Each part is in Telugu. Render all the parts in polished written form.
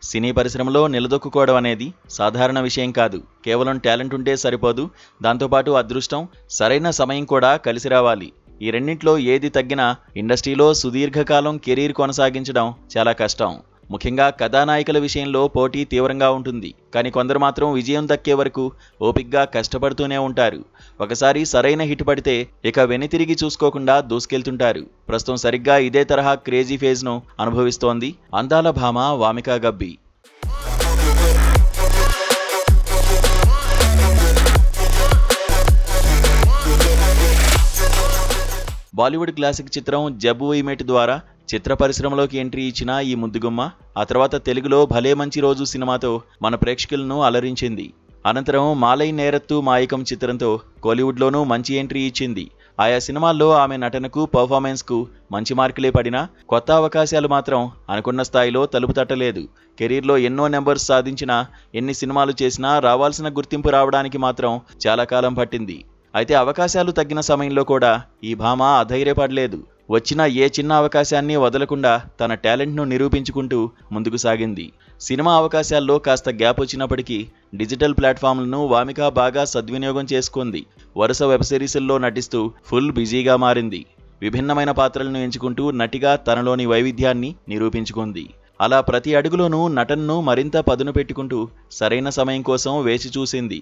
సినీ పరిశ్రమలో నిలదొక్కుకోవడం అనేది సాధారణ విషయం కాదు. కేవలం టాలెంట్ ఉంటే సరిపోదు, దాంతోపాటు అదృష్టం, సరైన సమయం కూడా కలిసి రావాలి. ఈ రెండింటిలో ఏది తగ్గినా ఇండస్ట్రీలో సుదీర్ఘకాలం కెరీర్ కొనసాగించడం చాలా కష్టం. ముఖ్యంగా కథానాయికల విషయంలో పోటీ తీవ్రంగా ఉంటుంది. కానీ కొందరు మాత్రం విజయం దక్కే వరకు ఓపిగ్గా కష్టపడుతూనే ఉంటారు. ఒకసారి సరైన హిట్ పడితే ఇక వెనుతిరిగి చూసుకోకుండా దూసుకెళ్తుంటారు. ప్రస్తుతం సరిగ్గా ఇదే తరహా క్రేజీ ఫేజ్ను అనుభవిస్తోంది అందాల భామ వామికా గబ్బి. బాలీవుడ్ క్లాసిక్ చిత్రం జబ్ వీ మెట్ ద్వారా చిత్ర పరిశ్రమలోకి ఎంట్రీ ఇచ్చిన ఈ ముద్దుగుమ్మ ఆ తర్వాత తెలుగులో భలే మంచి రోజు సినిమాతో మన ప్రేక్షకులను అలరించింది. అనంతరం మాలై నేరత్తు మాయకం చిత్రంతో కోలీవుడ్లోనూ మంచి ఎంట్రీ ఇచ్చింది. ఆయా సినిమాల్లో ఆమె నటనకు, పర్ఫార్మెన్స్కు మంచి మార్కులే పడినా కొత్త అవకాశాలు మాత్రం అనుకున్న స్థాయిలో తలుపు తట్టలేదు. కెరీర్లో ఎన్నో నెంబర్స్ సాధించినా, ఎన్ని సినిమాలు చేసినా రావాల్సిన గుర్తింపు రావడానికి మాత్రం చాలా కాలం పట్టింది. అయితే అవకాశాలు తగ్గిన సమయంలో కూడా ఈ భామ అధైర్యపడలేదు. వచ్చిన ఏ చిన్న అవకాశాన్ని వదలకుండా తన టాలెంట్ను నిరూపించుకుంటూ ముందుకు సాగింది. సినిమా అవకాశాల్లో కాస్త గ్యాప్ వచ్చినప్పటికీ డిజిటల్ ప్లాట్ఫామ్లను వామిక బాగా సద్వినియోగం చేసుకుంది. వరుస వెబ్ సిరీస్ల్లో నటిస్తూ ఫుల్ బిజీగా మారింది. విభిన్నమైన పాత్రలను ఎంచుకుంటూ నటిగా తనలోని వైవిధ్యాన్ని నిరూపించుకుంది. అలా ప్రతి అడుగులోనూ నటనను మరింత పదును పెట్టుకుంటూ సరైన సమయం కోసం వేచి చూసింది.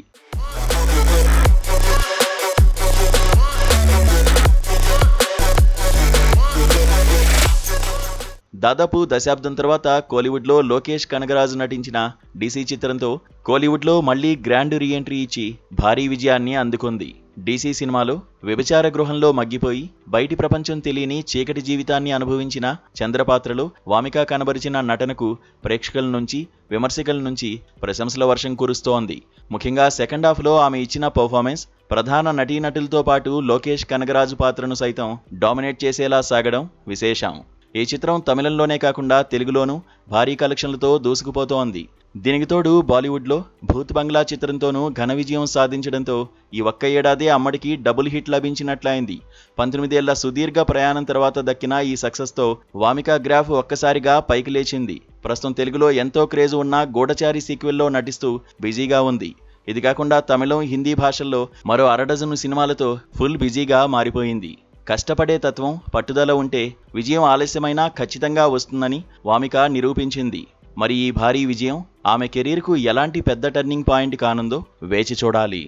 దాదాపు దశాబ్దం తర్వాత కోలీవుడ్లో లోకేష్ కనగరాజు నటించిన డీసీ చిత్రంతో కోలీవుడ్లో మళ్లీ గ్రాండ్ రీఎంట్రీ ఇచ్చి భారీ విజయాన్ని అందుకుంది. డీసీ సినిమాలో వ్యభిచార గృహంలో మగ్గిపోయి బయటి ప్రపంచం తెలియని చీకటి జీవితాన్ని అనుభవించిన చంద్రపాత్రలో వామిక కనబరిచిన నటనకు ప్రేక్షకుల నుంచి, విమర్శకుల నుంచి ప్రశంసల వర్షం కురుస్తోంది. ముఖ్యంగా సెకండ్ హాఫ్లో ఆమె ఇచ్చిన పర్ఫార్మెన్స్ ప్రధాన నటీనటులతో పాటు లోకేష్ కనగరాజు పాత్రను సైతం డామినేట్ చేసేలా సాగడం విశేషం. ఈ చిత్రం తమిళంలోనే కాకుండా తెలుగులోనూ భారీ కలెక్షన్లతో దూసుకుపోతోంది. దీనికి తోడు బాలీవుడ్లో భూత్ బంగ్లా చిత్రంతోనూ ఘన విజయం సాధించడంతో ఈ ఒక్క ఏడాదే అమ్మడికి డబుల్ హిట్ లభించినట్లయింది. 19 ఏళ్ల సుదీర్ఘ ప్రయాణం తర్వాత దక్కిన ఈ సక్సెస్తో వామిక గ్రాఫ్ ఒక్కసారిగా పైకి లేచింది. ప్రస్తుతం తెలుగులో ఎంతో క్రేజ్ ఉన్న గూఢచారి సీక్వెల్లో నటిస్తూ బిజీగా ఉంది. ఇది కాకుండా తమిళం, హిందీ భాషల్లో మరో అరడజను సినిమాలతో ఫుల్ బిజీగా మారిపోయింది. కష్టపడే తత్వం, పట్టుదల ఉంటే విజయం ఆలస్యమైనా ఖచ్చితంగా వస్తుందని వామిక నిరూపించింది. మరి ఈ భారీ విజయం ఆమె కెరీర్కు ఎలాంటి పెద్ద టర్నింగ్ పాయింట్ కానుందో వేచి చూడాలి.